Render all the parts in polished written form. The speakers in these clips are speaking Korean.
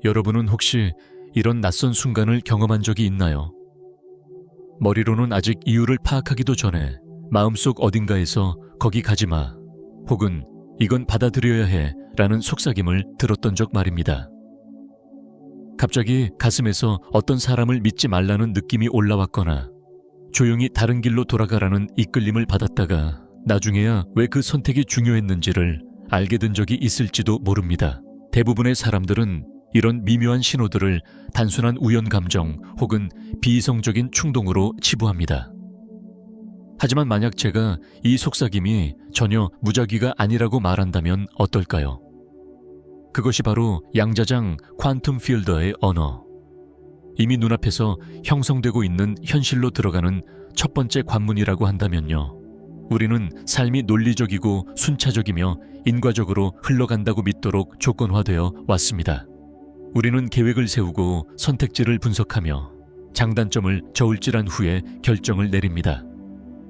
여러분은 혹시 이런 낯선 순간을 경험한 적이 있나요? 머리로는 아직 이유를 파악하기도 전에 마음속 어딘가에서 거기 가지마 혹은 이건 받아들여야 해 라는 속삭임을 들었던 적 말입니다. 갑자기 가슴에서 어떤 사람을 믿지 말라는 느낌이 올라왔거나 조용히 다른 길로 돌아가라는 이끌림을 받았다가 나중에야 왜 그 선택이 중요했는지를 알게 된 적이 있을지도 모릅니다. 대부분의 사람들은 이런 미묘한 신호들을 단순한 우연 감정 혹은 비이성적인 충동으로 치부합니다. 하지만 만약 제가 이 속삭임이 전혀 무작위가 아니라고 말한다면 어떨까요? 그것이 바로 양자장 퀀텀 필더의 언어. 이미 눈앞에서 형성되고 있는 현실로 들어가는 첫 번째 관문이라고 한다면요. 우리는 삶이 논리적이고 순차적이며 인과적으로 흘러간다고 믿도록 조건화되어 왔습니다. 우리는 계획을 세우고 선택지를 분석하며 장단점을 저울질한 후에 결정을 내립니다.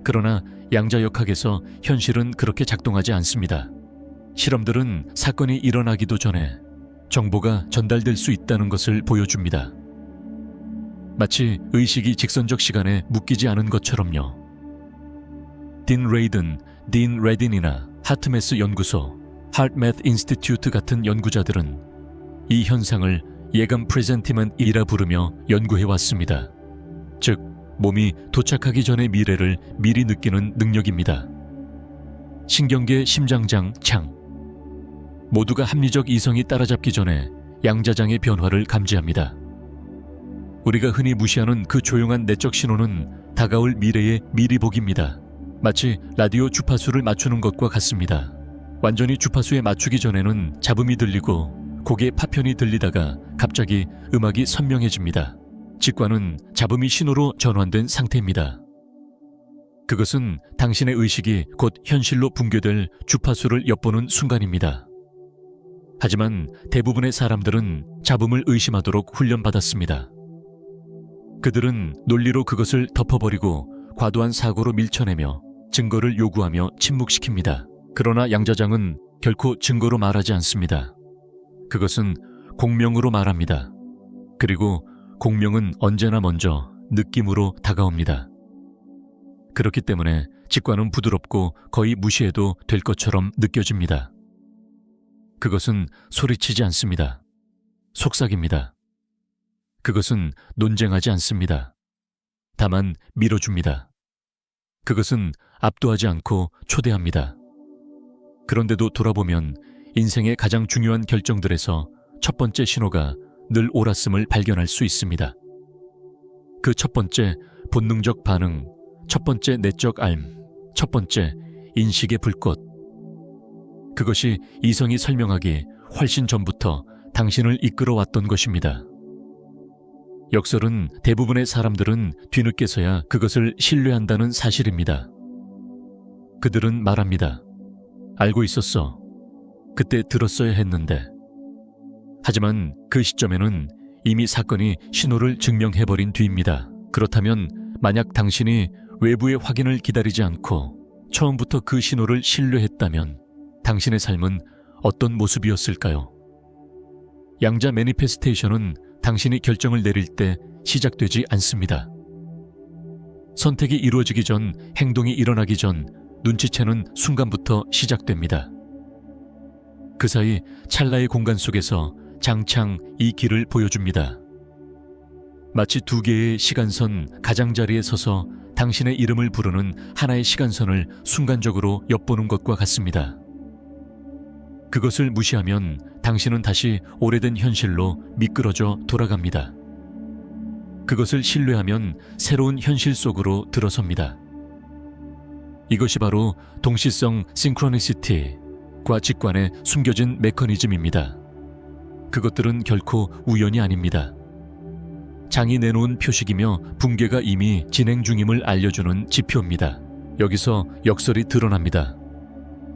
그러나 양자역학에서 현실은 그렇게 작동하지 않습니다. 실험들은 사건이 일어나기도 전에 정보가 전달될 수 있다는 것을 보여줍니다. 마치 의식이 직선적 시간에 묶이지 않은 것처럼요. 딘 레이든, 딘 레딘이나 하트메스 연구소, 하트매트 인스티튜트 같은 연구자들은 이 현상을 예감 프레젠티먼트이라 부르며 연구해왔습니다. 즉, 몸이 도착하기 전의 미래를 미리 느끼는 능력입니다. 신경계 심장장 창. 모두가 합리적 이성이 따라잡기 전에 양자장의 변화를 감지합니다. 우리가 흔히 무시하는 그 조용한 내적 신호는 다가올 미래의 미리 보기입니다. 마치 라디오 주파수를 맞추는 것과 같습니다. 완전히 주파수에 맞추기 전에는 잡음이 들리고 곡의 파편이 들리다가 갑자기 음악이 선명해집니다. 직관은 잡음이 신호로 전환된 상태입니다. 그것은 당신의 의식이 곧 현실로 붕괴될 주파수를 엿보는 순간입니다. 하지만 대부분의 사람들은 잡음을 의심하도록 훈련받았습니다. 그들은 논리로 그것을 덮어버리고 과도한 사고로 밀쳐내며 증거를 요구하며 침묵시킵니다. 그러나 양자장은 결코 증거로 말하지 않습니다. 그것은 공명으로 말합니다. 그리고 공명은 언제나 먼저 느낌으로 다가옵니다. 그렇기 때문에 직관은 부드럽고 거의 무시해도 될 것처럼 느껴집니다. 그것은 소리치지 않습니다. 속삭입니다. 그것은 논쟁하지 않습니다. 다만 밀어줍니다. 그것은 압도하지 않고 초대합니다. 그런데도 돌아보면 인생의 가장 중요한 결정들에서 첫 번째 신호가 늘 옳았음을 발견할 수 있습니다. 그 첫 번째 본능적 반응, 첫 번째 내적 알, 첫 번째 인식의 불꽃. 그것이 이성이 설명하기 훨씬 전부터 당신을 이끌어왔던 것입니다. 역설은 대부분의 사람들은 뒤늦게서야 그것을 신뢰한다는 사실입니다. 그들은 말합니다. 알고 있었어. 그때 들었어야 했는데. 하지만 그 시점에는 이미 사건이 신호를 증명해버린 뒤입니다. 그렇다면 만약 당신이 외부의 확인을 기다리지 않고 처음부터 그 신호를 신뢰했다면 당신의 삶은 어떤 모습이었을까요? 양자 매니페스테이션은 당신이 결정을 내릴 때 시작되지 않습니다. 선택이 이루어지기 전, 행동이 일어나기 전 눈치채는 순간부터 시작됩니다. 그 사이 찰나의 공간 속에서 장창 이 길을 보여줍니다. 마치 두 개의 시간선 가장자리에 서서 당신의 이름을 부르는 하나의 시간선을 순간적으로 엿보는 것과 같습니다. 그것을 무시하면 당신은 다시 오래된 현실로 미끄러져 돌아갑니다. 그것을 신뢰하면 새로운 현실 속으로 들어섭니다. 이것이 바로 동시성 싱크로니시티과 직관의 숨겨진 메커니즘입니다. 그것들은 결코 우연이 아닙니다. 장이 내놓은 표식이며 붕괴가 이미 진행 중임을 알려주는 지표입니다. 여기서 역설이 드러납니다.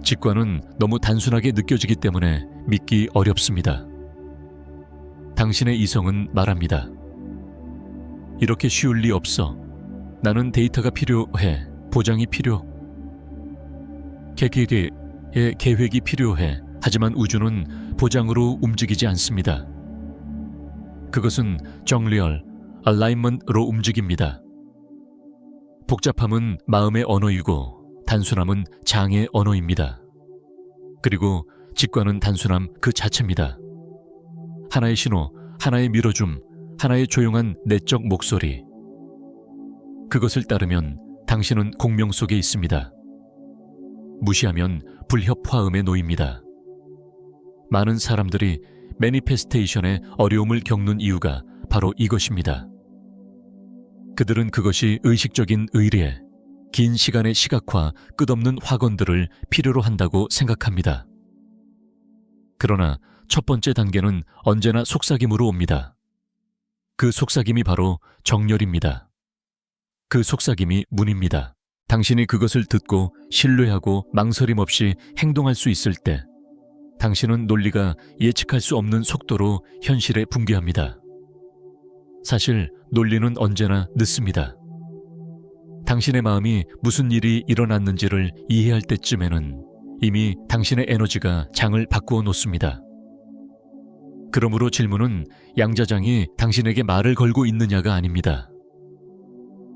직관은 너무 단순하게 느껴지기 때문에 믿기 어렵습니다. 당신의 이성은 말합니다. 이렇게 쉬울 리 없어. 나는 데이터가 필요해. 보장이 필요. 개기의 계획이 필요해. 하지만 우주는 보장으로 움직이지 않습니다. 그것은 정리얼, 얼라인먼트로 움직입니다. 복잡함은 마음의 언어이고 단순함은 장의 언어입니다. 그리고 직관은 단순함 그 자체입니다. 하나의 신호, 하나의 밀어줌, 하나의 조용한 내적 목소리. 그것을 따르면 당신은 공명 속에 있습니다. 무시하면 불협화음에 놓입니다. 많은 사람들이 매니페스테이션의 어려움을 겪는 이유가 바로 이것입니다. 그들은 그것이 의식적인 의례, 긴 시간의 시각화, 끝없는 확언들을 필요로 한다고 생각합니다. 그러나 첫 번째 단계는 언제나 속삭임으로 옵니다. 그 속삭임이 바로 정렬입니다. 그 속삭임이 문입니다. 당신이 그것을 듣고 신뢰하고 망설임 없이 행동할 수 있을 때 당신은 논리가 예측할 수 없는 속도로 현실에 붕괴합니다. 사실 논리는 언제나 늦습니다. 당신의 마음이 무슨 일이 일어났는지를 이해할 때쯤에는 이미 당신의 에너지가 장을 바꾸어 놓습니다. 그러므로 질문은 양자장이 당신에게 말을 걸고 있느냐가 아닙니다.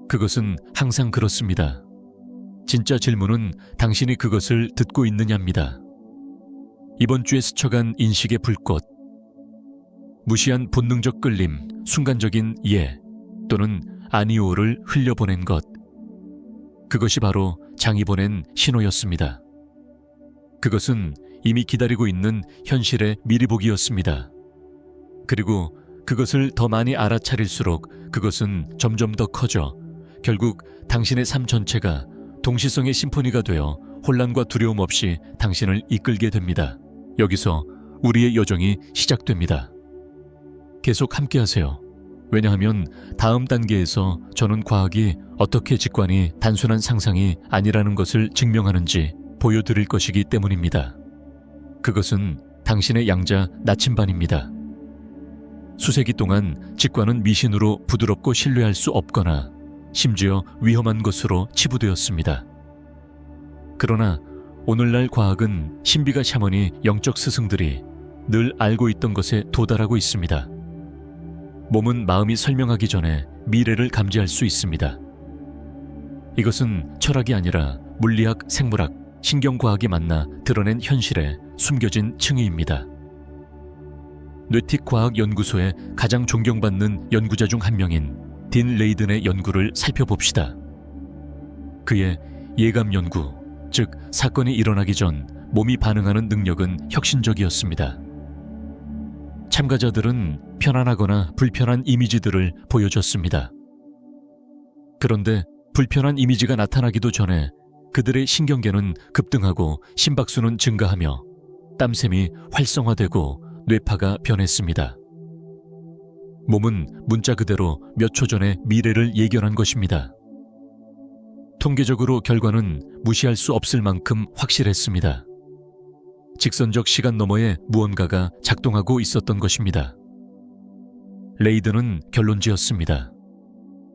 그것은 항상 그렇습니다. 진짜 질문은 당신이 그것을 듣고 있느냐입니다. 이번 주에 스쳐간 인식의 불꽃, 무시한 본능적 끌림, 순간적인 예 또는 아니오를 흘려보낸 것, 그것이 바로 장이 보낸 신호였습니다. 그것은 이미 기다리고 있는 현실의 미리 보기였습니다. 그리고 그것을 더 많이 알아차릴수록 그것은 점점 더 커져 결국 당신의 삶 전체가 동시성의 심포니가 되어 혼란과 두려움 없이 당신을 이끌게 됩니다. 여기서 우리의 여정이 시작됩니다. 계속 함께하세요. 왜냐하면 다음 단계에서 저는 과학이 어떻게 직관이 단순한 상상이 아니라는 것을 증명하는지 보여드릴 것이기 때문입니다. 그것은 당신의 양자 나침반입니다. 수세기 동안 직관은 미신으로 부드럽고 신뢰할 수 없거나 심지어 위험한 것으로 치부되었습니다. 그러나 오늘날 과학은 신비가 샤머니 영적 스승들이 늘 알고 있던 것에 도달하고 있습니다. 몸은 마음이 설명하기 전에 미래를 감지할 수 있습니다. 이것은 철학이 아니라 물리학, 생물학, 신경과학이 만나 드러낸 현실에 숨겨진 층위입니다. 뇌틱과학연구소의 가장 존경받는 연구자 중 한 명인 딘 레이든의 연구를 살펴봅시다. 그의 예감 연구, 즉 사건이 일어나기 전 몸이 반응하는 능력은 혁신적이었습니다. 참가자들은 편안하거나 불편한 이미지들을 보여줬습니다. 그런데 불편한 이미지가 나타나기도 전에 그들의 신경계는 급등하고 심박수는 증가하며 땀샘이 활성화되고 뇌파가 변했습니다. 몸은 문자 그대로 몇 초 전에 미래를 예견한 것입니다. 통계적으로 결과는 무시할 수 없을 만큼 확실했습니다. 직선적 시간 너머에 무언가가 작동하고 있었던 것입니다. 레이드는 결론지었습니다.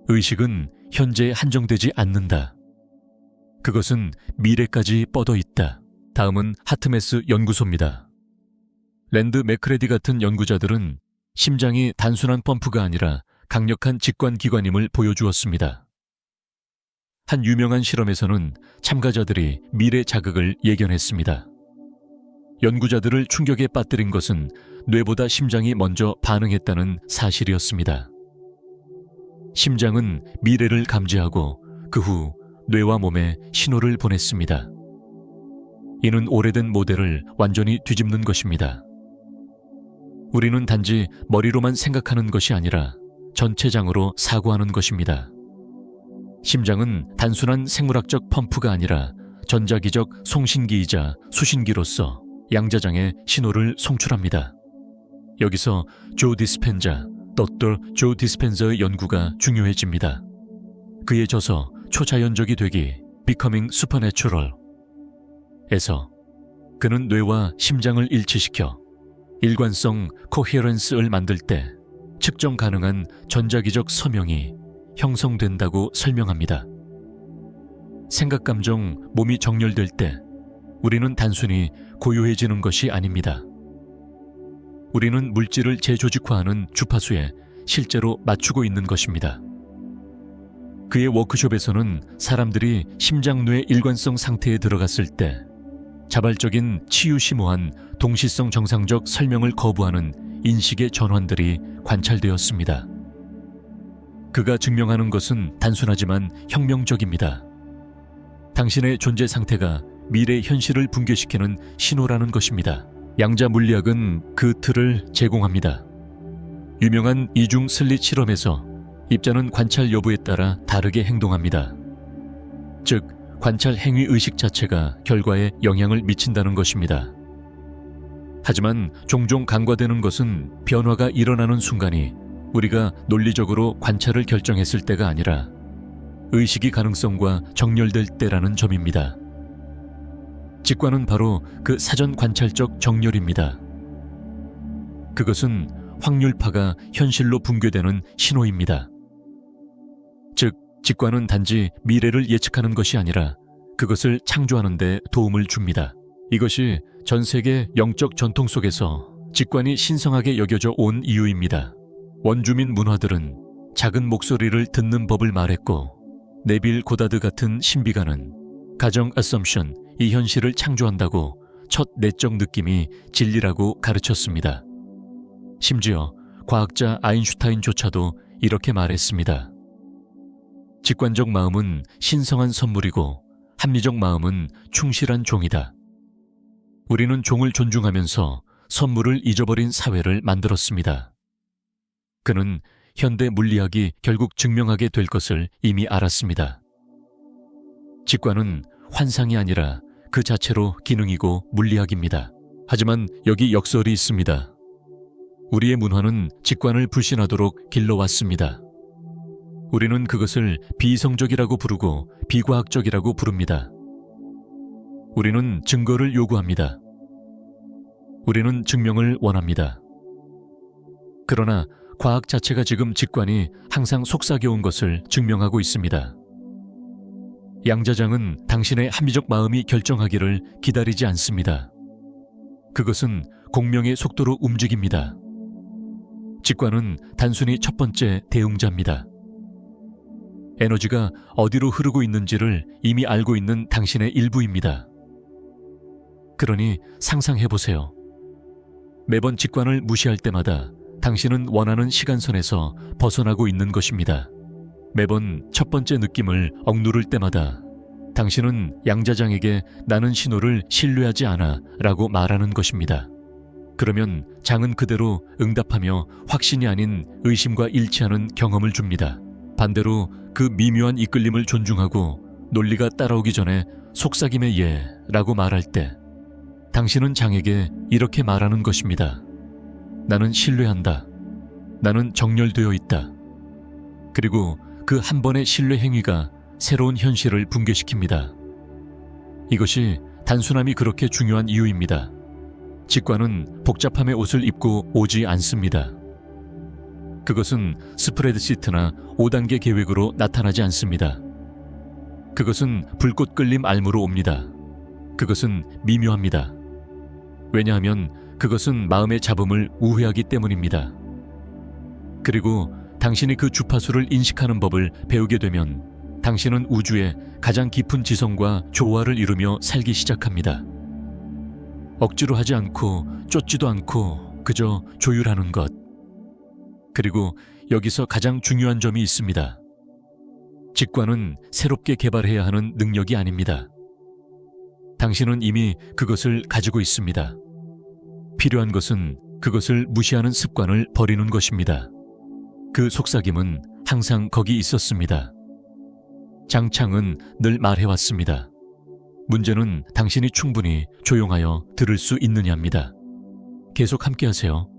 의식은 현재에 한정되지 않는다. 그것은 미래까지 뻗어 있다. 다음은 하트메스 연구소입니다. 랜드 맥크레디 같은 연구자들은 심장이 단순한 펌프가 아니라 강력한 직관기관임을 보여주었습니다. 한 유명한 실험에서는 참가자들이 미래 자극을 예견했습니다. 연구자들을 충격에 빠뜨린 것은 뇌보다 심장이 먼저 반응했다는 사실이었습니다. 심장은 미래를 감지하고 그 후 뇌와 몸에 신호를 보냈습니다. 이는 오래된 모델을 완전히 뒤집는 것입니다. 우리는 단지 머리로만 생각하는 것이 아니라 전체장으로 사고하는 것입니다. 심장은 단순한 생물학적 펌프가 아니라 전자기적 송신기이자 수신기로서 양자장의 신호를 송출합니다. 여기서 조 디스펜자, 덕터 조 디스펜저의 연구가 중요해집니다. 그의 저서 초자연적이 되기, Becoming Supernatural 에서 그는 뇌와 심장을 일치시켜 일관성 코헤런스를 만들 때 측정 가능한 전자기적 서명이 형성된다고 설명합니다. 생각, 감정, 몸이 정렬될 때 우리는 단순히 고요해지는 것이 아닙니다. 우리는 물질을 재조직화하는 주파수에 실제로 맞추고 있는 것입니다. 그의 워크숍에서는 사람들이 심장뇌 일관성 상태에 들어갔을 때 자발적인 치유심오한 동시성 정상적 설명을 거부하는 인식의 전환들이 관찰되었습니다. 그가 증명하는 것은 단순하지만 혁명적입니다. 당신의 존재 상태가 미래 현실을 붕괴시키는 신호라는 것입니다. 양자 물리학은 그 틀을 제공합니다. 유명한 이중 슬릿 실험에서 입자는 관찰 여부에 따라 다르게 행동합니다. 즉, 관찰 행위 의식 자체가 결과에 영향을 미친다는 것입니다. 하지만 종종 간과되는 것은 변화가 일어나는 순간이 우리가 논리적으로 관찰을 결정했을 때가 아니라 의식이 가능성과 정렬될 때라는 점입니다. 직관은 바로 그 사전 관찰적 정렬입니다. 그것은 확률파가 현실로 붕괴되는 신호입니다. 즉, 직관은 단지 미래를 예측하는 것이 아니라 그것을 창조하는 데 도움을 줍니다. 이것이 전 세계 영적 전통 속에서 직관이 신성하게 여겨져 온 이유입니다. 원주민 문화들은 작은 목소리를 듣는 법을 말했고, 네빌 고다드 같은 신비가는 가정 어썸션, 이 현실을 창조한다고 첫 내적 느낌이 진리라고 가르쳤습니다. 심지어 과학자 아인슈타인조차도 이렇게 말했습니다. 직관적 마음은 신성한 선물이고 합리적 마음은 충실한 종이다. 우리는 종을 존중하면서 선물을 잊어버린 사회를 만들었습니다. 그는 현대 물리학이 결국 증명하게 될 것을 이미 알았습니다. 직관은 환상이 아니라 그 자체로 기능이고 물리학입니다. 하지만 여기 역설이 있습니다. 우리의 문화는 직관을 불신하도록 길러왔습니다. 우리는 그것을 비이성적이라고 부르고 비과학적이라고 부릅니다. 우리는 증거를 요구합니다. 우리는 증명을 원합니다. 그러나 과학 자체가 지금 직관이 항상 속삭여온 것을 증명하고 있습니다. 양자장은 당신의 합리적 마음이 결정하기를 기다리지 않습니다. 그것은 공명의 속도로 움직입니다. 직관은 단순히 첫 번째 대응자입니다. 에너지가 어디로 흐르고 있는지를 이미 알고 있는 당신의 일부입니다. 그러니 상상해보세요. 매번 직관을 무시할 때마다 당신은 원하는 시간선에서 벗어나고 있는 것입니다. 매번 첫 번째 느낌을 억누를 때마다 당신은 양자장에게 나는 신호를 신뢰하지 않아 라고 말하는 것입니다. 그러면 장은 그대로 응답하며 확신이 아닌 의심과 일치하는 경험을 줍니다. 반대로 그 미묘한 이끌림을 존중하고 논리가 따라오기 전에 속삭임의 예 라고 말할 때 당신은 장에게 이렇게 말하는 것입니다. 나는 신뢰한다. 나는 정렬되어 있다. 그리고 그 한 번의 신뢰 행위가 새로운 현실을 붕괴시킵니다. 이것이 단순함이 그렇게 중요한 이유입니다. 직관은 복잡함의 옷을 입고 오지 않습니다. 그것은 스프레드시트나 5단계 계획으로 나타나지 않습니다. 그것은 불꽃 끌림 알무로 옵니다. 그것은 미묘합니다. 왜냐하면 그것은 마음의 잡음을 우회하기 때문입니다. 그리고 당신이 그 주파수를 인식하는 법을 배우게 되면 당신은 우주의 가장 깊은 지성과 조화를 이루며 살기 시작합니다. 억지로 하지 않고 쫓지도 않고 그저 조율하는 것. 그리고 여기서 가장 중요한 점이 있습니다. 직관은 새롭게 개발해야 하는 능력이 아닙니다. 당신은 이미 그것을 가지고 있습니다. 필요한 것은 그것을 무시하는 습관을 버리는 것입니다. 그 속삭임은 항상 거기 있었습니다. 장창은 늘 말해왔습니다. 문제는 당신이 충분히 조용하여 들을 수 있느냐입니다. 계속 함께하세요.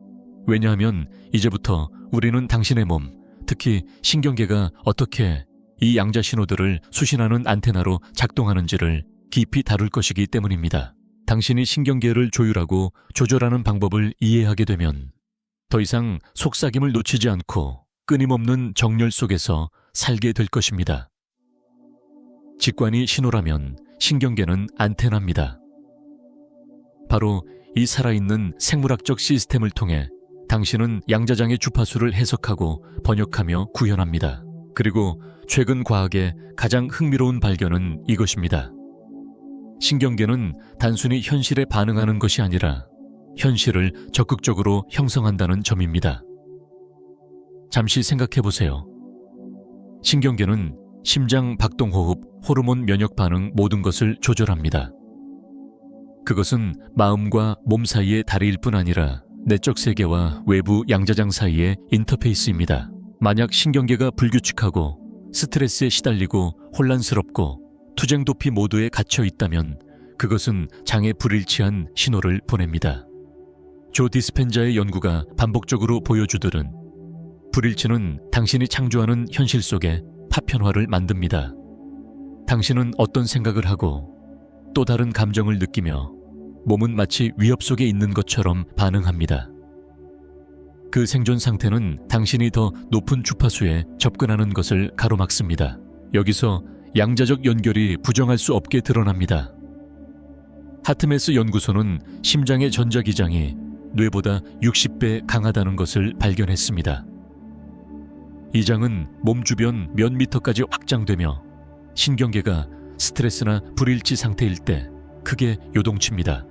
왜냐하면 이제부터 우리는 당신의 몸, 특히 신경계가 어떻게 이 양자 신호들을 수신하는 안테나로 작동하는지를 깊이 다룰 것이기 때문입니다. 당신이 신경계를 조율하고 조절하는 방법을 이해하게 되면 더 이상 속삭임을 놓치지 않고 끊임없는 정렬 속에서 살게 될 것입니다. 직관이 신호라면 신경계는 안테나입니다. 바로 이 살아있는 생물학적 시스템을 통해 당신은 양자장의 주파수를 해석하고 번역하며 구현합니다. 그리고 최근 과학의 가장 흥미로운 발견은 이것입니다. 신경계는 단순히 현실에 반응하는 것이 아니라 현실을 적극적으로 형성한다는 점입니다. 잠시 생각해 보세요. 신경계는 심장 박동호흡, 호르몬 면역 반응 모든 것을 조절합니다. 그것은 마음과 몸 사이의 다리일 뿐 아니라 내적 세계와 외부 양자장 사이의 인터페이스입니다. 만약 신경계가 불규칙하고 스트레스에 시달리고 혼란스럽고 투쟁도피 모드에 갇혀 있다면 그것은 장에 불일치한 신호를 보냅니다. 조 디스펜자의 연구가 반복적으로 보여주듯은 불일치는 당신이 창조하는 현실 속에 파편화를 만듭니다. 당신은 어떤 생각을 하고 또 다른 감정을 느끼며 몸은 마치 위협 속에 있는 것처럼 반응합니다. 그 생존 상태는 당신이 더 높은 주파수에 접근하는 것을 가로막습니다. 여기서 양자적 연결이 부정할 수 없게 드러납니다. 하트메스 연구소는 심장의 전자기장이 뇌보다 60배 강하다는 것을 발견했습니다. 이 장은 몸 주변 몇 미터까지 확장되며 신경계가 스트레스나 불일치 상태일 때 크게 요동칩니다.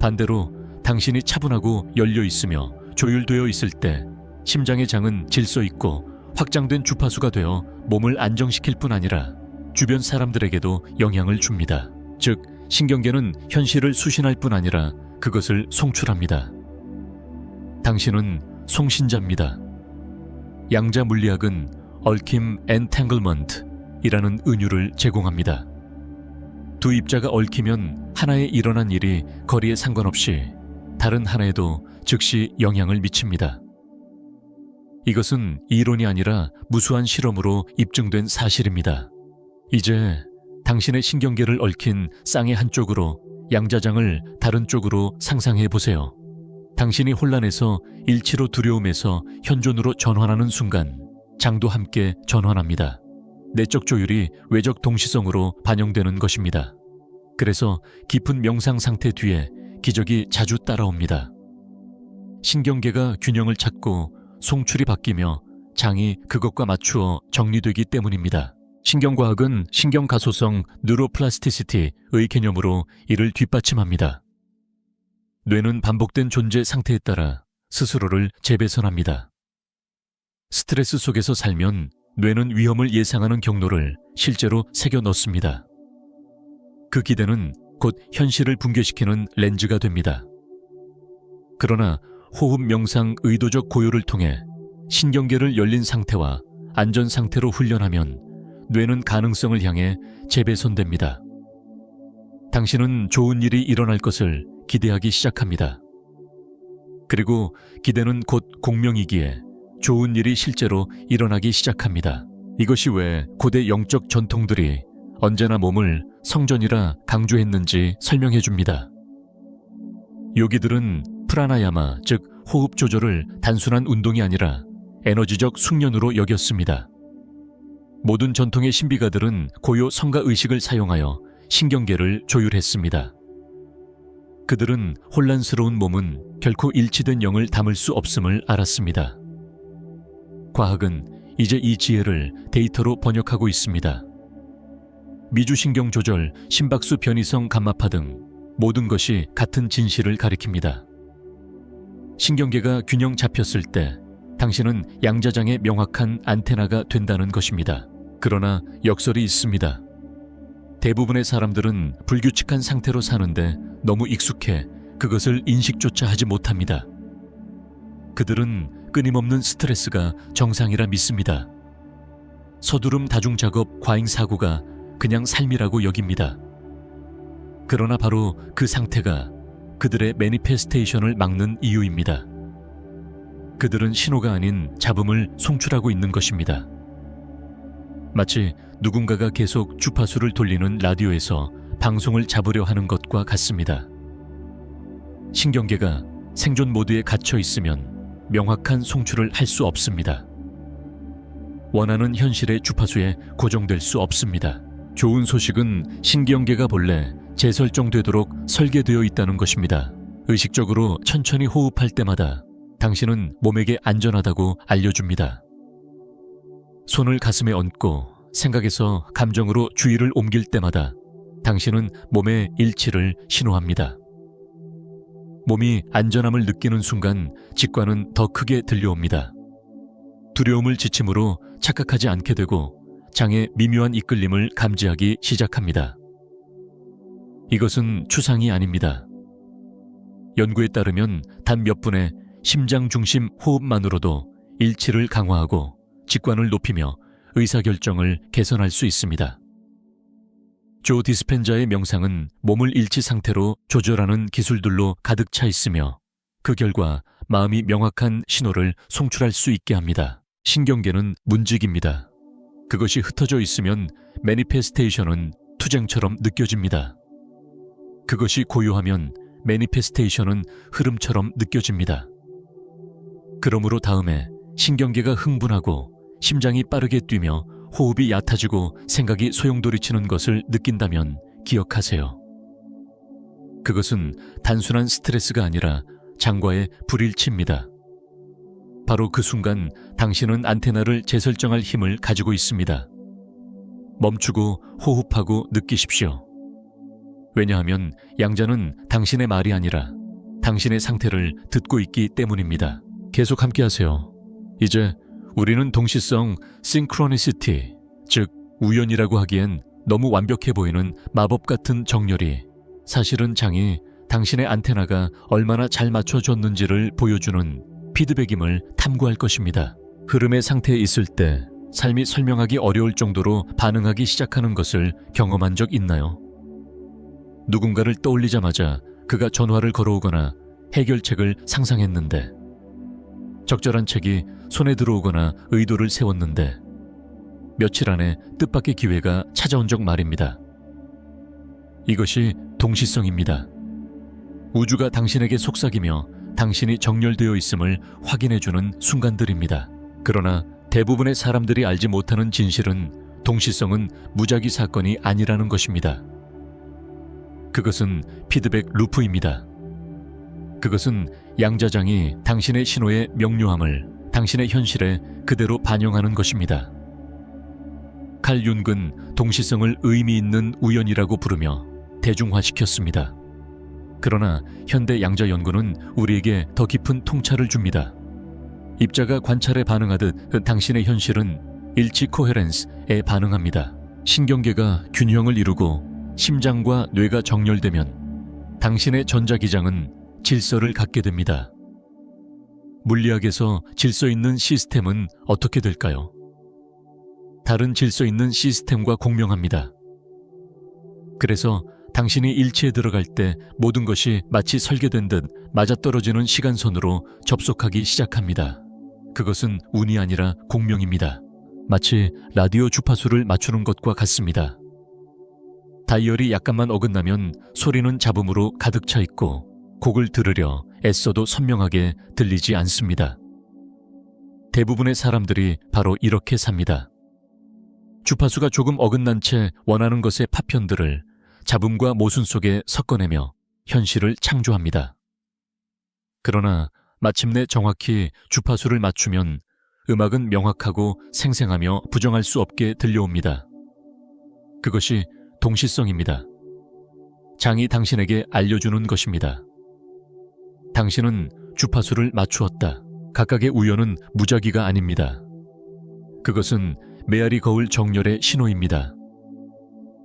반대로 당신이 차분하고 열려 있으며 조율되어 있을 때 심장의 장은 질서 있고 확장된 주파수가 되어 몸을 안정시킬 뿐 아니라 주변 사람들에게도 영향을 줍니다. 즉, 신경계는 현실을 수신할 뿐 아니라 그것을 송출합니다. 당신은 송신자입니다. 양자 물리학은 얽힘 엔탱글먼트이라는 은유를 제공합니다. 두 입자가 얽히면 하나에 일어난 일이 거리에 상관없이 다른 하나에도 즉시 영향을 미칩니다. 이것은 이론이 아니라 무수한 실험으로 입증된 사실입니다. 이제 당신의 신경계를 얽힌 쌍의 한쪽으로 양자장을 다른 쪽으로 상상해 보세요. 당신이 혼란에서 일치로 두려움에서 현존으로 전환하는 순간 장도 함께 전환합니다. 내적 조율이 외적 동시성으로 반영되는 것입니다. 그래서 깊은 명상 상태 뒤에 기적이 자주 따라옵니다. 신경계가 균형을 찾고 송출이 바뀌며 장이 그것과 맞추어 정리되기 때문입니다. 신경과학은 신경가소성 뉴로플라스티시티의 개념으로 이를 뒷받침합니다. 뇌는 반복된 존재 상태에 따라 스스로를 재배선합니다. 스트레스 속에서 살면 뇌는 위험을 예상하는 경로를 실제로 새겨 넣습니다. 그 기대는 곧 현실을 붕괴시키는 렌즈가 됩니다. 그러나 호흡 명상 의도적 고요를 통해 신경계를 열린 상태와 안전 상태로 훈련하면 뇌는 가능성을 향해 재배선됩니다. 당신은 좋은 일이 일어날 것을 기대하기 시작합니다. 그리고 기대는 곧 공명이기에 좋은 일이 실제로 일어나기 시작합니다. 이것이 왜 고대 영적 전통들이 언제나 몸을 성전이라 강조했는지 설명해 줍니다. 요기들은 프라나야마, 즉 호흡 조절을 단순한 운동이 아니라 에너지적 숙련으로 여겼습니다. 모든 전통의 신비가들은 고요 성가 의식을 사용하여 신경계를 조율했습니다. 그들은 혼란스러운 몸은 결코 일치된 영을 담을 수 없음을 알았습니다. 과학은 이제 이 지혜를 데이터로 번역하고 있습니다. 미주신경 조절, 심박수 변이성 감마파 등 모든 것이 같은 진실을 가리킵니다. 신경계가 균형 잡혔을 때 당신은 양자장의 명확한 안테나가 된다는 것입니다. 그러나 역설이 있습니다. 대부분의 사람들은 불규칙한 상태로 사는데 너무 익숙해 그것을 인식조차 하지 못합니다. 그들은 끊임없는 스트레스가 정상이라 믿습니다. 서두름 다중작업, 과잉사고가 그냥 삶이라고 여깁니다. 그러나 바로 그 상태가 그들의 매니페스테이션을 막는 이유입니다. 그들은 신호가 아닌 잡음을 송출하고 있는 것입니다. 마치 누군가가 계속 주파수를 돌리는 라디오에서 방송을 잡으려 하는 것과 같습니다. 신경계가 생존 모드에 갇혀 있으면 명확한 송출을 할 수 없습니다. 원하는 현실의 주파수에 고정될 수 없습니다. 좋은 소식은 신경계가 본래 재설정되도록 설계되어 있다는 것입니다. 의식적으로 천천히 호흡할 때마다 당신은 몸에게 안전하다고 알려줍니다. 손을 가슴에 얹고 생각에서 감정으로 주의를 옮길 때마다 당신은 몸의 일치를 신호합니다. 몸이 안전함을 느끼는 순간 직관은 더 크게 들려옵니다. 두려움을 지침으로 착각하지 않게 되고 장의 미묘한 이끌림을 감지하기 시작합니다. 이것은 추상이 아닙니다. 연구에 따르면 단 몇 분의 심장 중심 호흡만으로도 일치를 강화하고 직관을 높이며 의사결정을 개선할 수 있습니다. 조 디스펜자의 명상은 몸을 일치 상태로 조절하는 기술들로 가득 차 있으며 그 결과 마음이 명확한 신호를 송출할 수 있게 합니다. 신경계는 문직입니다. 그것이 흩어져 있으면 매니페스테이션은 투쟁처럼 느껴집니다. 그것이 고요하면 매니페스테이션은 흐름처럼 느껴집니다. 그러므로 다음에 신경계가 흥분하고 심장이 빠르게 뛰며 호흡이 얕아지고 생각이 소용돌이치는 것을 느낀다면 기억하세요. 그것은 단순한 스트레스가 아니라 장과의 불일치입니다. 바로 그 순간 당신은 안테나를 재설정할 힘을 가지고 있습니다. 멈추고 호흡하고 느끼십시오. 왜냐하면 양자는 당신의 말이 아니라 당신의 상태를 듣고 있기 때문입니다. 계속 함께 하세요. 이제 우리는 동시성 싱크로니시티, 즉 우연이라고 하기엔 너무 완벽해 보이는 마법 같은 정렬이 사실은 장이 당신의 안테나가 얼마나 잘 맞춰졌는지를 보여주는 피드백임을 탐구할 것입니다. 흐름의 상태에 있을 때 삶이 설명하기 어려울 정도로 반응하기 시작하는 것을 경험한 적 있나요? 누군가를 떠올리자마자 그가 전화를 걸어오거나 해결책을 상상했는데, 적절한 책이 손에 들어오거나 의도를 세웠는데 며칠 안에 뜻밖의 기회가 찾아온 적 말입니다. 이것이 동시성입니다. 우주가 당신에게 속삭이며 당신이 정렬되어 있음을 확인해주는 순간들입니다. 그러나 대부분의 사람들이 알지 못하는 진실은 동시성은 무작위 사건이 아니라는 것입니다. 그것은 피드백 루프입니다. 그것은 양자장이 당신의 신호의 명료함을 당신의 현실에 그대로 반영하는 것입니다. 칼 융은 동시성을 의미 있는 우연이라고 부르며 대중화시켰습니다. 그러나 현대 양자 연구는 우리에게 더 깊은 통찰을 줍니다. 입자가 관찰에 반응하듯 당신의 현실은 일치 코헤렌스에 반응합니다. 신경계가 균형을 이루고 심장과 뇌가 정렬되면 당신의 전자기장은 질서를 갖게 됩니다. 물리학에서 질서 있는 시스템은 어떻게 될까요? 다른 질서 있는 시스템과 공명합니다. 그래서 당신이 일치에 들어갈 때 모든 것이 마치 설계된 듯 맞아떨어지는 시간선으로 접속하기 시작합니다. 그것은 운이 아니라 공명입니다. 마치 라디오 주파수를 맞추는 것과 같습니다. 다이얼이 약간만 어긋나면 소리는 잡음으로 가득 차 있고 곡을 들으려 애써도 선명하게 들리지 않습니다. 대부분의 사람들이 바로 이렇게 삽니다. 주파수가 조금 어긋난 채 원하는 것의 파편들을 잡음과 모순 속에 섞어내며 현실을 창조합니다. 그러나 마침내 정확히 주파수를 맞추면 음악은 명확하고 생생하며 부정할 수 없게 들려옵니다. 그것이 동시성입니다. 장이 당신에게 알려주는 것입니다. 당신은 주파수를 맞추었다. 각각의 우연은 무작위가 아닙니다. 그것은 메아리 거울 정렬의 신호입니다.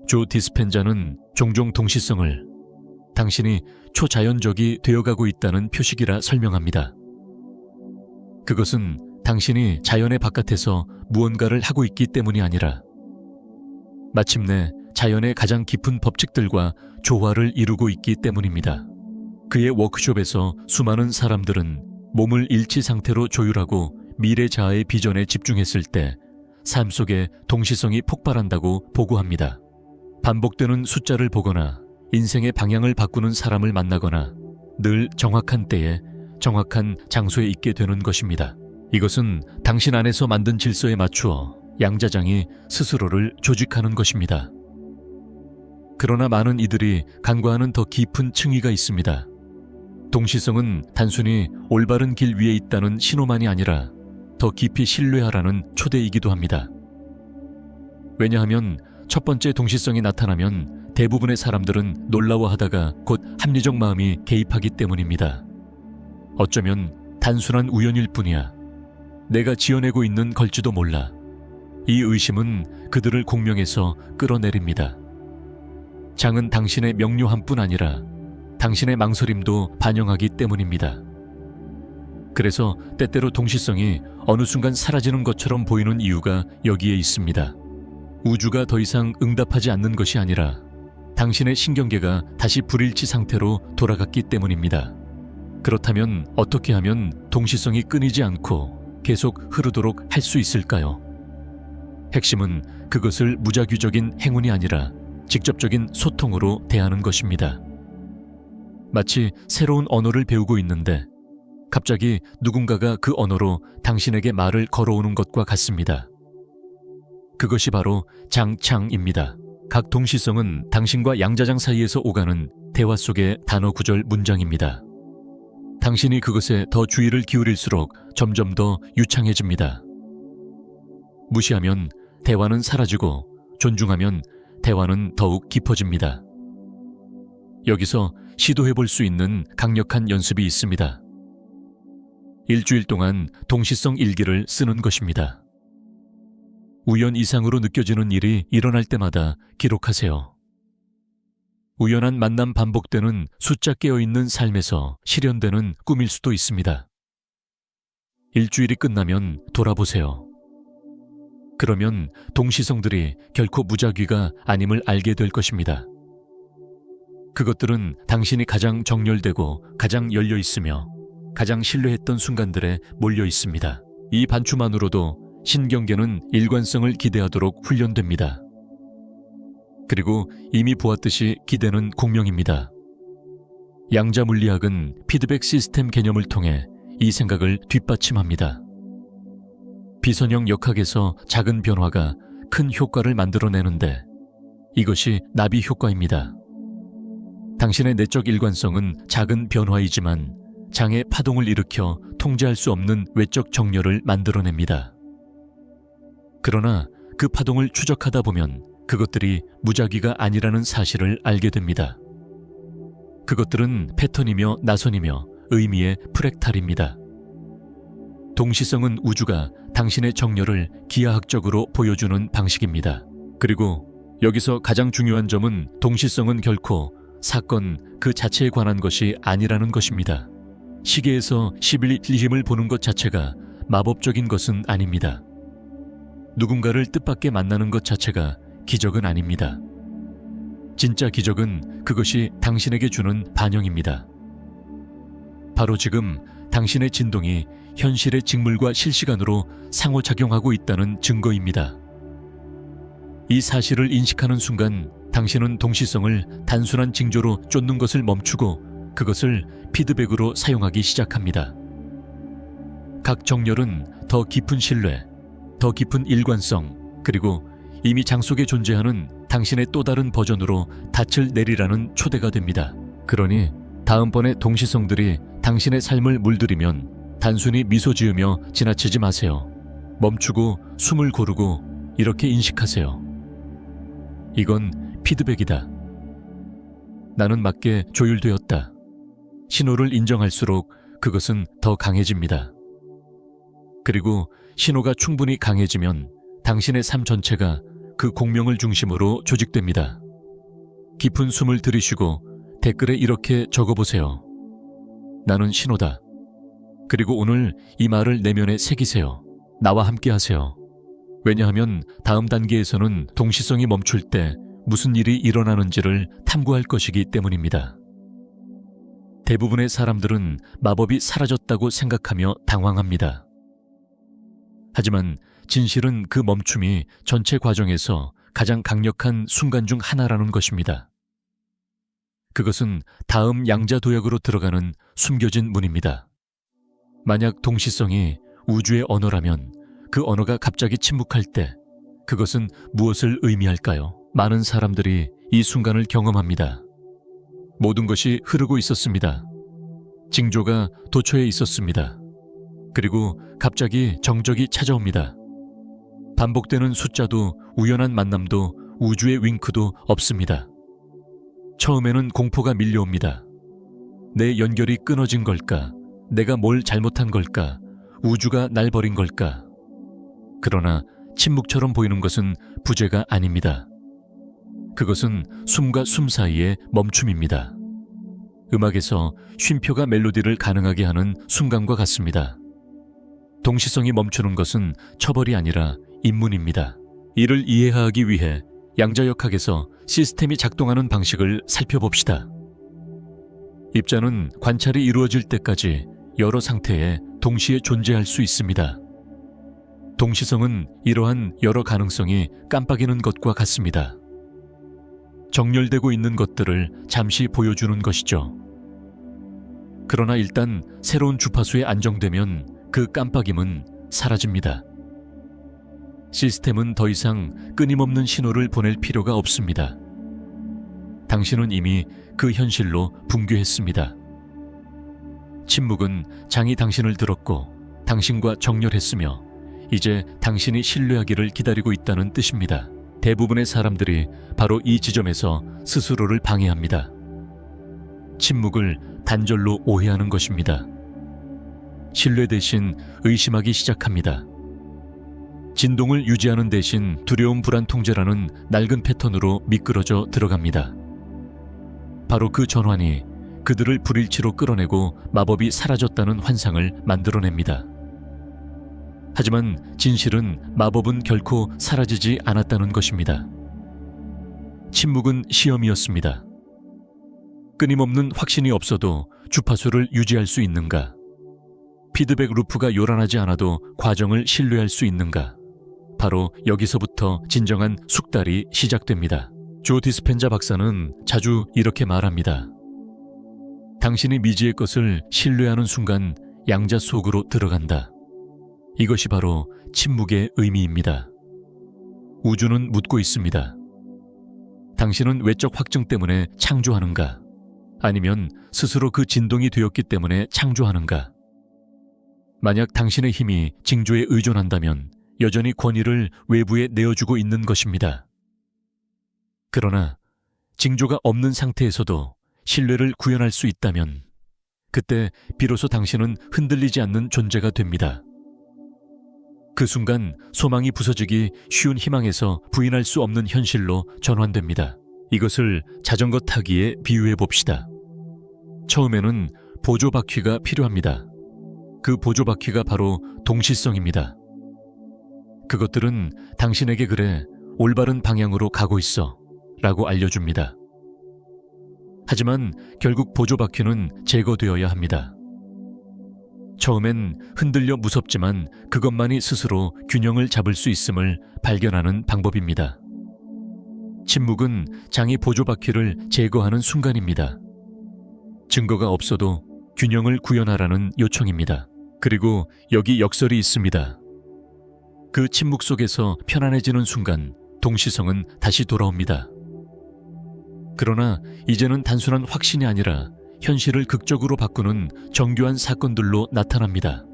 조 디스펜자는 종종 동시성을 당신이 초자연적이 되어가고 있다는 표식이라 설명합니다. 그것은 당신이 자연의 바깥에서 무언가를 하고 있기 때문이 아니라 마침내 자연의 가장 깊은 법칙들과 조화를 이루고 있기 때문입니다. 그의 워크숍에서 수많은 사람들은 몸을 일치 상태로 조율하고 미래 자아의 비전에 집중했을 때 삶 속에 동시성이 폭발한다고 보고합니다. 반복되는 숫자를 보거나 인생의 방향을 바꾸는 사람을 만나거나 늘 정확한 때에 정확한 장소에 있게 되는 것입니다. 이것은 당신 안에서 만든 질서에 맞추어 양자장이 스스로를 조직하는 것입니다. 그러나 많은 이들이 간과하는 더 깊은 층위가 있습니다. 동시성은 단순히 올바른 길 위에 있다는 신호만이 아니라 더 깊이 신뢰하라는 초대이기도 합니다. 왜냐하면 첫 번째 동시성이 나타나면 대부분의 사람들은 놀라워하다가 곧 합리적 마음이 개입하기 때문입니다. 어쩌면 단순한 우연일 뿐이야. 내가 지어내고 있는 걸지도 몰라. 이 의심은 그들을 공명에서 끌어내립니다. 장은 당신의 명료함뿐 아니라 당신의 망설임도 반영하기 때문입니다. 그래서 때때로 동시성이 어느 순간 사라지는 것처럼 보이는 이유가 여기에 있습니다. 우주가 더 이상 응답하지 않는 것이 아니라 당신의 신경계가 다시 불일치 상태로 돌아갔기 때문입니다. 그렇다면 어떻게 하면 동시성이 끊이지 않고 계속 흐르도록 할 수 있을까요? 핵심은 그것을 무작위적인 행운이 아니라 직접적인 소통으로 대하는 것입니다. 마치 새로운 언어를 배우고 있는데 갑자기 누군가가 그 언어로 당신에게 말을 걸어오는 것과 같습니다. 그것이 바로 장창입니다. 각 동시성은 당신과 양자장 사이에서 오가는 대화 속의 단어 구절 문장입니다. 당신이 그것에 더 주의를 기울일수록 점점 더 유창해집니다. 무시하면 대화는 사라지고 존중하면 대화는 더욱 깊어집니다. 여기서 시도해볼 수 있는 강력한 연습이 있습니다. 일주일 동안 동시성 일기를 쓰는 것입니다. 우연 이상으로 느껴지는 일이 일어날 때마다 기록하세요. 우연한 만남 반복되는 숫자 깨어있는 삶에서 실현되는 꿈일 수도 있습니다. 일주일이 끝나면 돌아보세요. 그러면 동시성들이 결코 무작위가 아님을 알게 될 것입니다. 그것들은 당신이 가장 정렬되고 가장 열려 있으며 가장 신뢰했던 순간들에 몰려 있습니다. 이 반추만으로도 신경계는 일관성을 기대하도록 훈련됩니다. 그리고 이미 보았듯이 기대는 공명입니다. 양자 물리학은 피드백 시스템 개념을 통해 이 생각을 뒷받침합니다. 비선형 역학에서 작은 변화가 큰 효과를 만들어내는데 이것이 나비 효과입니다. 당신의 내적 일관성은 작은 변화이지만 장의 파동을 일으켜 통제할 수 없는 외적 정렬을 만들어냅니다. 그러나 그 파동을 추적하다 보면 그것들이 무작위가 아니라는 사실을 알게 됩니다. 그것들은 패턴이며 나선이며 의미의 프랙탈입니다. 동시성은 우주가 당신의 정렬을 기하학적으로 보여주는 방식입니다. 그리고 여기서 가장 중요한 점은 동시성은 결코 사건 그 자체에 관한 것이 아니라는 것입니다. 시계에서 11리힘을 보는 것 자체가 마법적인 것은 아닙니다. 누군가를 뜻밖의 만나는 것 자체가 기적은 아닙니다. 진짜 기적은 그것이 당신에게 주는 반영입니다. 바로 지금 당신의 진동이 현실의 직물과 실시간으로 상호작용하고 있다는 증거입니다. 이 사실을 인식하는 순간 당신은 동시성을 단순한 징조로 쫓는 것을 멈추고 그것을 피드백으로 사용하기 시작합니다. 각 정렬은 더 깊은 신뢰, 더 깊은 일관성, 그리고 이미 장 속에 존재하는 당신의 또 다른 버전으로 닻을 내리라는 초대가 됩니다. 그러니 다음번에 동시성들이 당신의 삶을 물들이면 단순히 미소 지으며 지나치지 마세요. 멈추고 숨을 고르고 이렇게 인식하세요. 이건 피드백이다. 나는 맞게 조율되었다. 신호를 인정할수록 그것은 더 강해집니다. 그리고 신호가 충분히 강해지면 당신의 삶 전체가 그 공명을 중심으로 조직됩니다. 깊은 숨을 들이쉬고 댓글에 이렇게 적어보세요. 나는 신호다. 그리고 오늘 이 말을 내면에 새기세요. 나와 함께 하세요. 왜냐하면 다음 단계에서는 동시성이 멈출 때 무슨 일이 일어나는지를 탐구할 것이기 때문입니다. 대부분의 사람들은 마법이 사라졌다고 생각하며 당황합니다. 하지만 진실은 그 멈춤이 전체 과정에서 가장 강력한 순간 중 하나라는 것입니다. 그것은 다음 양자 도약으로 들어가는 숨겨진 문입니다. 만약 동시성이 우주의 언어라면 그 언어가 갑자기 침묵할 때 그것은 무엇을 의미할까요? 많은 사람들이 이 순간을 경험합니다. 모든 것이 흐르고 있었습니다. 징조가 도처에 있었습니다. 그리고 갑자기 정적이 찾아옵니다. 반복되는 숫자도 우연한 만남도 우주의 윙크도 없습니다. 처음에는 공포가 밀려옵니다. 내 연결이 끊어진 걸까? 내가 뭘 잘못한 걸까? 우주가 날 버린 걸까? 그러나 침묵처럼 보이는 것은 부재가 아닙니다. 그것은 숨과 숨 사이의 멈춤입니다. 음악에서 쉼표가 멜로디를 가능하게 하는 순간과 같습니다. 동시성이 멈추는 것은 처벌이 아니라 입문입니다. 이를 이해하기 위해 양자역학에서 시스템이 작동하는 방식을 살펴봅시다. 입자는 관찰이 이루어질 때까지 여러 상태에 동시에 존재할 수 있습니다. 동시성은 이러한 여러 가능성이 깜빡이는 것과 같습니다. 정렬되고 있는 것들을 잠시 보여주는 것이죠. 그러나 일단 새로운 주파수에 안정되면 그 깜빡임은 사라집니다. 시스템은 더 이상 끊임없는 신호를 보낼 필요가 없습니다. 당신은 이미 그 현실로 붕괴했습니다. 침묵은 장이 당신을 들었고 당신과 정렬했으며 이제 당신이 신뢰하기를 기다리고 있다는 뜻입니다. 대부분의 사람들이 바로 이 지점에서 스스로를 방해합니다. 침묵을 단절로 오해하는 것입니다. 신뢰 대신 의심하기 시작합니다. 진동을 유지하는 대신 두려움 불안 통제라는 낡은 패턴으로 미끄러져 들어갑니다. 바로 그 전환이 그들을 불일치로 끌어내고 마법이 사라졌다는 환상을 만들어냅니다. 하지만 진실은 마법은 결코 사라지지 않았다는 것입니다. 침묵은 시험이었습니다. 끊임없는 확신이 없어도 주파수를 유지할 수 있는가? 피드백 루프가 요란하지 않아도 과정을 신뢰할 수 있는가? 바로 여기서부터 진정한 숙달이 시작됩니다. 조 디스펜자 박사는 자주 이렇게 말합니다. 당신이 미지의 것을 신뢰하는 순간 양자 속으로 들어간다. 이것이 바로 침묵의 의미입니다. 우주는 묻고 있습니다. 당신은 외적 확증 때문에 창조하는가? 아니면 스스로 그 진동이 되었기 때문에 창조하는가? 만약 당신의 힘이 징조에 의존한다면 여전히 권위를 외부에 내어주고 있는 것입니다. 그러나 징조가 없는 상태에서도 신뢰를 구현할 수 있다면 그때 비로소 당신은 흔들리지 않는 존재가 됩니다. 그 순간 소망이 부서지기 쉬운 희망에서 부인할 수 없는 현실로 전환됩니다. 이것을 자전거 타기에 비유해 봅시다. 처음에는 보조 바퀴가 필요합니다. 그 보조 바퀴가 바로 동시성입니다. 그것들은 당신에게 그래, 올바른 방향으로 가고 있어 라고 알려줍니다. 하지만 결국 보조 바퀴는 제거되어야 합니다. 처음엔 흔들려 무섭지만 그것만이 스스로 균형을 잡을 수 있음을 발견하는 방법입니다. 침묵은 장이 보조 바퀴를 제거하는 순간입니다. 증거가 없어도 균형을 구현하라는 요청입니다. 그리고 여기 역설이 있습니다. 그 침묵 속에서 편안해지는 순간 동시성은 다시 돌아옵니다. 그러나 이제는 단순한 확신이 아니라 현실을 극적으로 바꾸는 정교한 사건들로 나타납니다.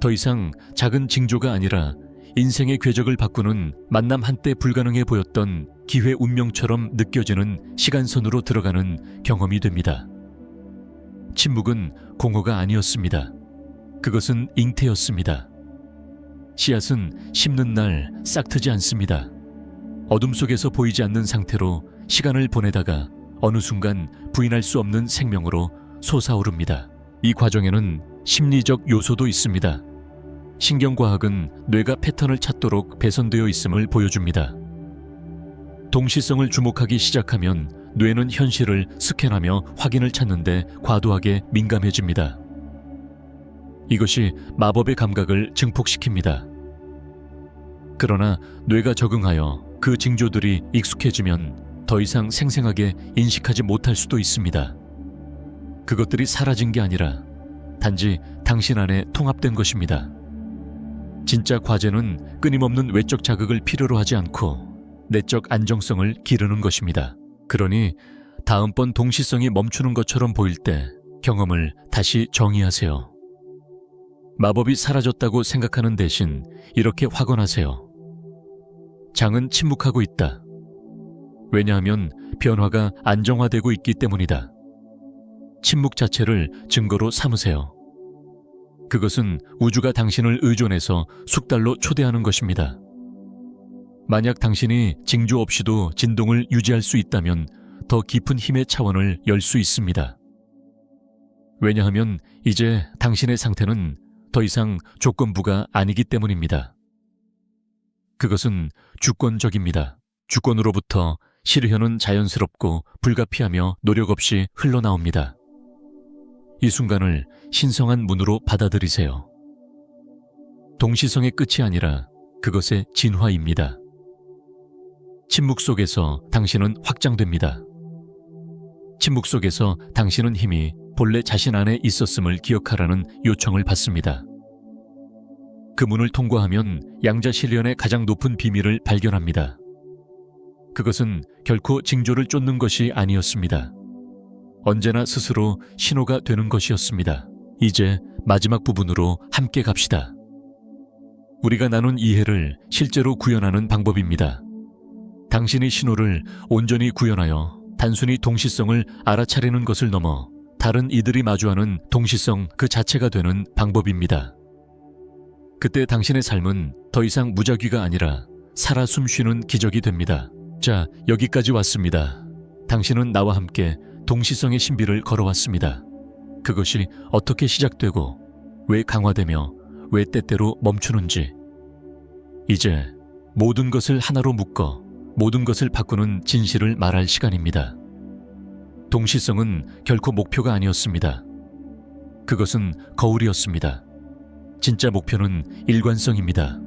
더 이상 작은 징조가 아니라 인생의 궤적을 바꾸는 만남 한때 불가능해 보였던 기회 운명처럼 느껴지는 시간선으로 들어가는 경험이 됩니다. 침묵은 공허가 아니었습니다. 그것은 잉태였습니다. 씨앗은 심는 날 싹트지 않습니다. 어둠 속에서 보이지 않는 상태로 시간을 보내다가 어느 순간 부인할 수 없는 생명으로 솟아오릅니다. 이 과정에는 심리적 요소도 있습니다. 신경과학은 뇌가 패턴을 찾도록 배선되어 있음을 보여줍니다. 동시성을 주목하기 시작하면 뇌는 현실을 스캔하며 확인을 찾는데 과도하게 민감해집니다. 이것이 마법의 감각을 증폭시킵니다. 그러나 뇌가 적응하여 그 징조들이 익숙해지면 더 이상 생생하게 인식하지 못할 수도 있습니다. 그것들이 사라진 게 아니라 단지 당신 안에 통합된 것입니다. 진짜 과제는 끊임없는 외적 자극을 필요로 하지 않고 내적 안정성을 기르는 것입니다. 그러니 다음번 동시성이 멈추는 것처럼 보일 때 경험을 다시 정의하세요. 마법이 사라졌다고 생각하는 대신 이렇게 확언하세요. 장은 침묵하고 있다. 왜냐하면 변화가 안정화되고 있기 때문이다. 침묵 자체를 증거로 삼으세요. 그것은 우주가 당신을 의존해서 숙달로 초대하는 것입니다. 만약 당신이 징조 없이도 진동을 유지할 수 있다면 더 깊은 힘의 차원을 열 수 있습니다. 왜냐하면 이제 당신의 상태는 더 이상 조건부가 아니기 때문입니다. 그것은 주권적입니다. 주권으로부터 실현은 자연스럽고 불가피하며 노력 없이 흘러나옵니다. 이 순간을 신성한 문으로 받아들이세요. 동시성의 끝이 아니라 그것의 진화입니다. 침묵 속에서 당신은 확장됩니다. 침묵 속에서 당신은 힘이 본래 자신 안에 있었음을 기억하라는 요청을 받습니다. 그 문을 통과하면 양자 실현의 가장 높은 비밀을 발견합니다. 그것은 결코 징조를 쫓는 것이 아니었습니다. 언제나 스스로 신호가 되는 것이었습니다. 이제 마지막 부분으로 함께 갑시다. 우리가 나눈 이해를 실제로 구현하는 방법입니다. 당신이 신호를 온전히 구현하여 단순히 동시성을 알아차리는 것을 넘어 다른 이들이 마주하는 동시성 그 자체가 되는 방법입니다. 그때 당신의 삶은 더 이상 무작위가 아니라 살아 숨쉬는 기적이 됩니다. 자, 여기까지 왔습니다. 당신은 나와 함께 동시성의 신비를 걸어왔습니다. 그것이 어떻게 시작되고 왜 강화되며 왜 때때로 멈추는지. 이제 모든 것을 하나로 묶어 모든 것을 바꾸는 진실을 말할 시간입니다. 동시성은 결코 목표가 아니었습니다. 그것은 거울이었습니다. 진짜 목표는 일관성입니다.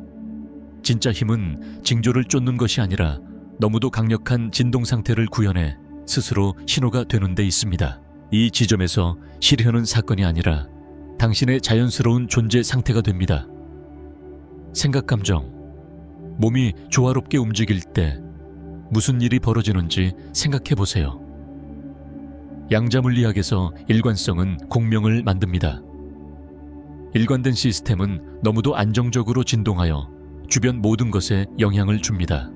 진짜 힘은 징조를 쫓는 것이 아니라 너무도 강력한 진동 상태를 구현해 스스로 신호가 되는 데 있습니다. 이 지점에서 실현은 사건이 아니라 당신의 자연스러운 존재 상태가 됩니다. 생각, 감정, 몸이 조화롭게 움직일 때 무슨 일이 벌어지는지 생각해 보세요. 양자물리학에서 일관성은 공명을 만듭니다. 일관된 시스템은 너무도 안정적으로 진동하여 주변 모든 것에 영향을 줍니다.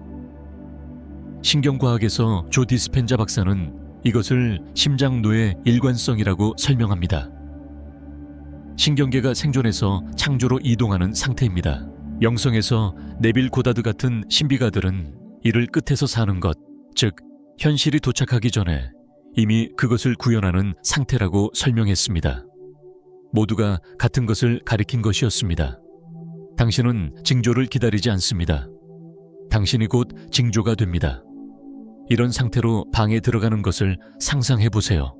신경과학에서 조 디스펜자 박사는 이것을 심장노의 일관성이라고 설명합니다. 신경계가 생존해서 창조로 이동하는 상태입니다. 영성에서 네빌 고다드 같은 신비가들은 이를 끝에서 사는 것, 즉 현실이 도착하기 전에 이미 그것을 구현하는 상태라고 설명했습니다. 모두가 같은 것을 가리킨 것이었습니다. 당신은 징조를 기다리지 않습니다. 당신이 곧 징조가 됩니다. 이런 상태로 방에 들어가는 것을 상상해 보세요.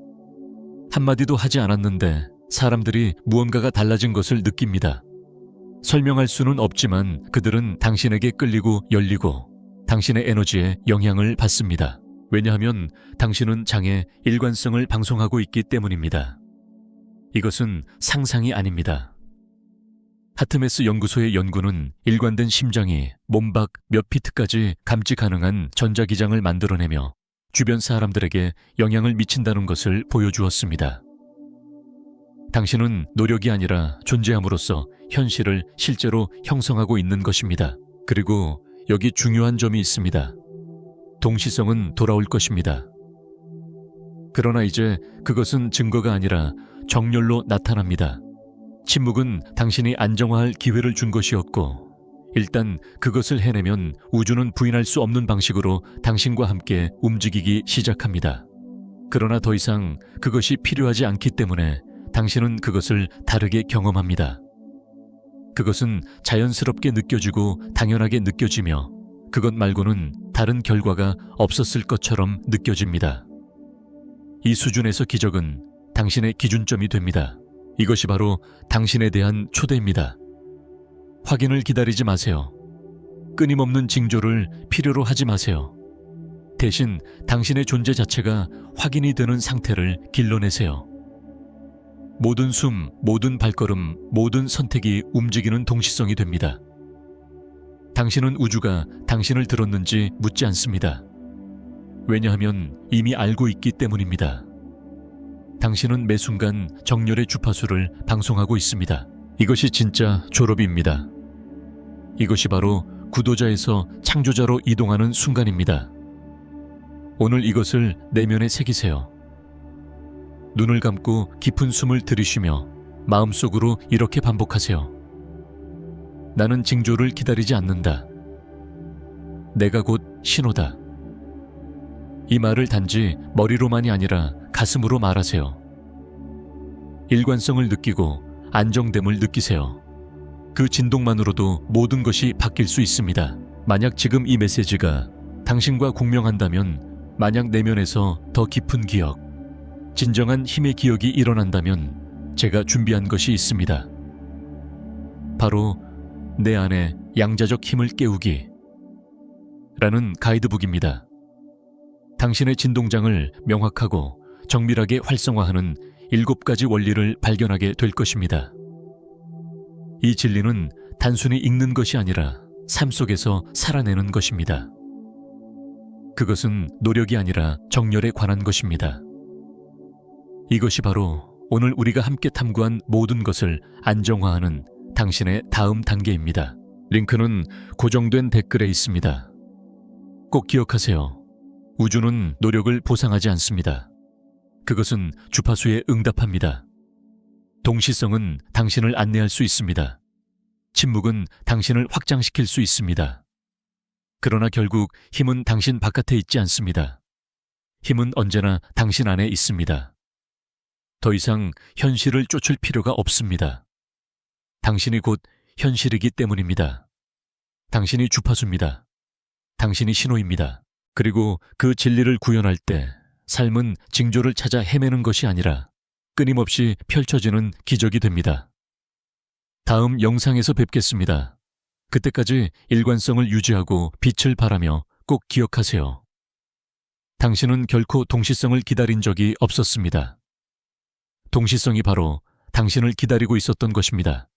한마디도 하지 않았는데 사람들이 무언가가 달라진 것을 느낍니다. 설명할 수는 없지만 그들은 당신에게 끌리고 열리고 당신의 에너지에 영향을 받습니다. 왜냐하면 당신은 장의 일관성을 방송하고 있기 때문입니다. 이것은 상상이 아닙니다. 하트메스 연구소의 연구는 일관된 심장이 몸 밖 몇 피트까지 감지 가능한 전자기장을 만들어내며 주변 사람들에게 영향을 미친다는 것을 보여주었습니다. 당신은 노력이 아니라 존재함으로써 현실을 실제로 형성하고 있는 것입니다. 그리고 여기 중요한 점이 있습니다. 동시성은 돌아올 것입니다. 그러나 이제 그것은 증거가 아니라 정렬로 나타납니다. 침묵은 당신이 안정화할 기회를 준 것이었고 일단 그것을 해내면 우주는 부인할 수 없는 방식으로 당신과 함께 움직이기 시작합니다. 그러나 더 이상 그것이 필요하지 않기 때문에 당신은 그것을 다르게 경험합니다. 그것은 자연스럽게 느껴지고 당연하게 느껴지며 그것 말고는 다른 결과가 없었을 것처럼 느껴집니다. 이 수준에서 기적은 당신의 기준점이 됩니다. 이것이 바로 당신에 대한 초대입니다. 확인을 기다리지 마세요. 끊임없는 징조를 필요로 하지 마세요. 대신 당신의 존재 자체가 확인이 되는 상태를 길러내세요. 모든 숨, 모든 발걸음, 모든 선택이 움직이는 동시성이 됩니다. 당신은 우주가 당신을 들었는지 묻지 않습니다. 왜냐하면 이미 알고 있기 때문입니다. 당신은 매 순간 정렬의 주파수를 방송하고 있습니다. 이것이 진짜 졸업입니다. 이것이 바로 구도자에서 창조자로 이동하는 순간입니다. 오늘 이것을 내면에 새기세요. 눈을 감고 깊은 숨을 들이쉬며 마음속으로 이렇게 반복하세요. 나는 징조를 기다리지 않는다. 내가 곧 신호다. 이 말을 단지 머리로만이 아니라 가슴으로 말하세요. 일관성을 느끼고 안정됨을 느끼세요. 그 진동만으로도 모든 것이 바뀔 수 있습니다. 만약 지금 이 메시지가 당신과 공명한다면, 만약 내면에서 더 깊은 기억, 진정한 힘의 기억이 일어난다면 제가 준비한 것이 있습니다. 바로 내 안에 양자적 힘을 깨우기 라는 가이드북입니다. 당신의 진동장을 명확하고 정밀하게 활성화하는 7가지 원리를 발견하게 될 것입니다. 이 진리는 단순히 읽는 것이 아니라 삶 속에서 살아내는 것입니다. 그것은 노력이 아니라 정렬에 관한 것입니다. 이것이 바로 오늘 우리가 함께 탐구한 모든 것을 안정화하는 당신의 다음 단계입니다. 링크는 고정된 댓글에 있습니다. 꼭 기억하세요. 우주는 노력을 보상하지 않습니다. 그것은 주파수에 응답합니다. 동시성은 당신을 안내할 수 있습니다. 침묵은 당신을 확장시킬 수 있습니다. 그러나 결국 힘은 당신 바깥에 있지 않습니다. 힘은 언제나 당신 안에 있습니다. 더 이상 현실을 쫓을 필요가 없습니다. 당신이 곧 현실이기 때문입니다. 당신이 주파수입니다. 당신이 신호입니다. 그리고 그 진리를 구현할 때 삶은 징조를 찾아 헤매는 것이 아니라 끊임없이 펼쳐지는 기적이 됩니다. 다음 영상에서 뵙겠습니다. 그때까지 일관성을 유지하고 빛을 발하며 꼭 기억하세요. 당신은 결코 동시성을 기다린 적이 없었습니다. 동시성이 바로 당신을 기다리고 있었던 것입니다.